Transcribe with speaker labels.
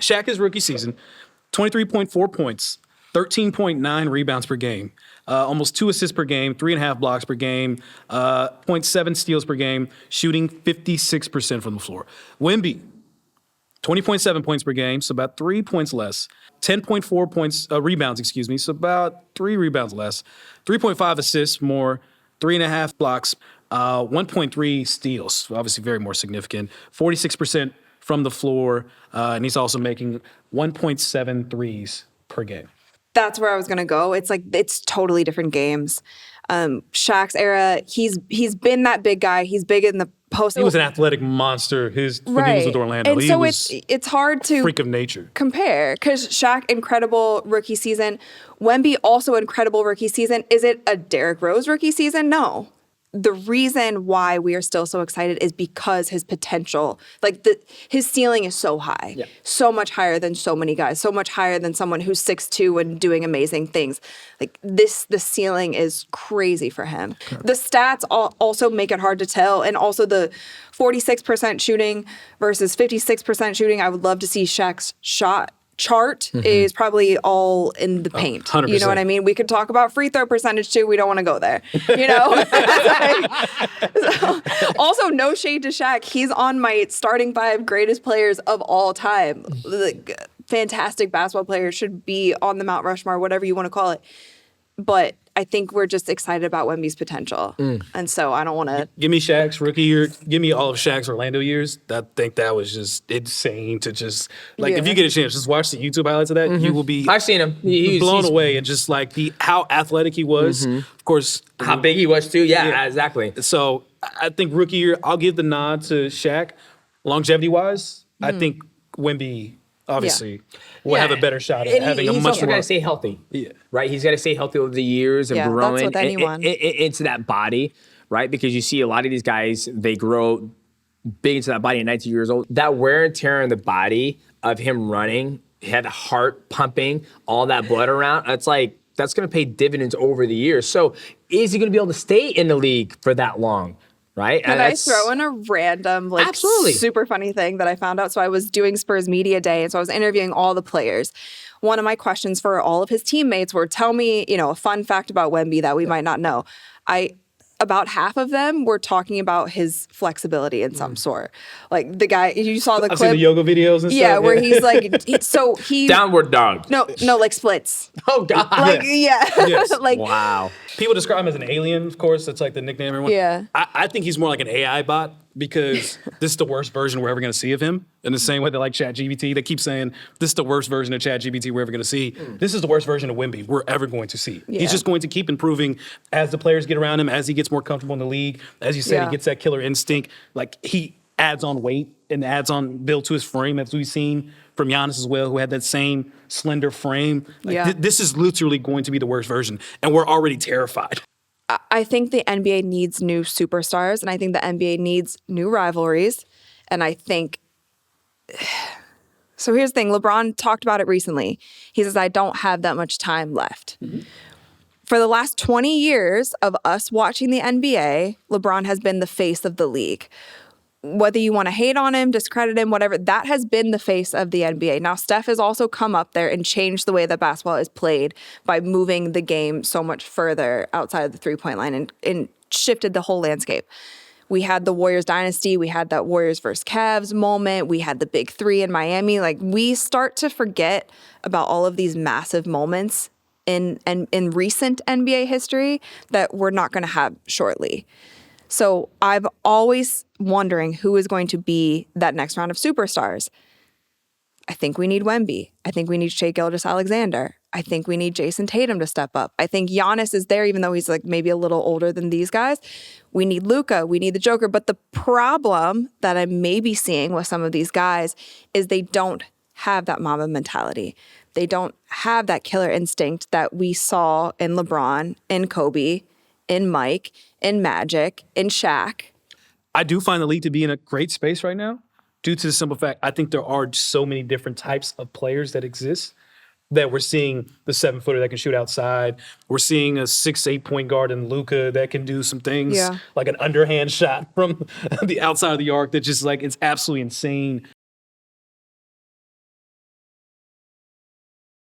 Speaker 1: Shaq, his rookie season, 23.4 points, 13.9 rebounds per game, almost 2 assists per game, 3.5 blocks per game, 0.7 steals per game, shooting 56% from the floor. Wemby, 20.7 points per game, so about 3 points less. 10.4 points rebounds, so about 3 rebounds less. 3.5 assists more, 3.5 blocks, 1.3 steals, obviously very more significant. 46% from the floor, and he's also making 1.7 threes per game.
Speaker 2: That's where I was going to go. It's like, it's totally different games. Shaq's era, he's been that big guy. He's big in the post.
Speaker 1: He was an athletic monster. When he was with Orlando,
Speaker 2: and so it's hard to
Speaker 1: freak of nature
Speaker 2: compare because Shaq, incredible rookie season. Wemby, also incredible rookie season. Is it a Derrick Rose rookie season? No. The reason why we are still so excited is because his potential, his ceiling is so high, so much higher than so many guys, so much higher than someone who's 6'2" and doing amazing things. The ceiling is crazy for him. Okay. The stats also make it hard to tell, and also the 46% shooting versus 56% shooting. I would love to see Shaq's shot chart is probably all in the paint.
Speaker 1: 100%.
Speaker 2: You know what I mean? We could talk about free throw percentage too. We don't want to go there. You know? Also, no shade to Shaq. He's on my starting 5 greatest players of all time. Fantastic basketball player, should be on the Mount Rushmore, whatever you want to call it. But I think we're just excited about Wemby's potential. And so I don't want to...
Speaker 1: Give me Shaq's rookie year. Give me all of Shaq's Orlando years. I think that was just insane to just... if you get a chance, just watch the YouTube highlights of that. You will be...
Speaker 3: I've seen him. He's
Speaker 1: blown away. And just how athletic he was. Of course...
Speaker 3: How big he was too. Yeah, exactly.
Speaker 1: So I think rookie year, I'll give the nod to Shaq. Longevity-wise, I think Wemby... Obviously, will have a better shot at having a much more...
Speaker 3: He's also got to stay healthy, right? He's got to stay healthy over the years of growing
Speaker 2: that's with anyone.
Speaker 3: Into that body, right? Because you see a lot of these guys, they grow big into that body at 19 years old. That wear and tear on the body of him running, he had the heart pumping, all that blood around, that's going to pay dividends over the years. So is he going to be able to stay in the league for that long? Right?
Speaker 2: Can I throw in a random, super funny thing that I found out? So I was doing Spurs Media Day, and so I was interviewing all the players. One of my questions for all of his teammates were, tell me, a fun fact about Wemby that we might not know. About half of them were talking about his flexibility in some sort. Like the guy, you saw the clip.
Speaker 1: I've seen the yoga videos and stuff.
Speaker 2: Yeah, where he's he...
Speaker 3: Downward dog.
Speaker 2: No, splits.
Speaker 3: Oh, God.
Speaker 1: Yes.
Speaker 3: Wow.
Speaker 1: People describe him as an alien, of course. That's the nickname everyone.
Speaker 2: Yeah.
Speaker 1: I think he's more like an AI bot because this is the worst version we're ever going to see of him. In the same way they like ChatGPT, they keep saying this is the worst version of ChatGPT we're ever going to see. This is the worst version of Wemby we're ever going to see. Yeah. He's just going to keep improving as the players get around him, as he gets more comfortable in the league. As you said, he gets that killer instinct. He adds on weight and adds on build to his frame, as we've seen from Giannis as well, who had that same slender frame. This is literally going to be the worst version, and we're already terrified.
Speaker 2: I think the NBA needs new superstars, and I think the NBA needs new rivalries. And I think... So here's the thing. LeBron talked about it recently. He says, I don't have that much time left. For the last 20 years of us watching the NBA, LeBron has been the face of the league. Whether you want to hate on him, discredit him, whatever, that has been the face of the NBA. Now, Steph has also come up there and changed the way that basketball is played by moving the game so much further outside of the three-point line and shifted the whole landscape. We had the Warriors dynasty. We had that Warriors versus Cavs moment. We had the big 3 in Miami. We start to forget about all of these massive moments in recent NBA history that we're not going to have shortly. So I've always wondering who is going to be that next round of superstars. I think we need Wemby. I think we need Shai Gilgeous-Alexander. I think we need Jason Tatum to step up. I think Giannis is there, even though he's maybe a little older than these guys. We need Luka. We need the Joker. But the problem that I may be seeing with some of these guys is they don't have that Mamba mentality. They don't have that killer instinct that we saw in LeBron, in Kobe, in Mike, in Magic, in Shaq.
Speaker 1: I do find the league to be in a great space right now due to the simple fact I think there are so many different types of players that exist that we're seeing the 7-footer that can shoot outside. We're seeing a 6'8" point guard in Luka that can do some things like an underhand shot from the outside of the arc that just it's absolutely insane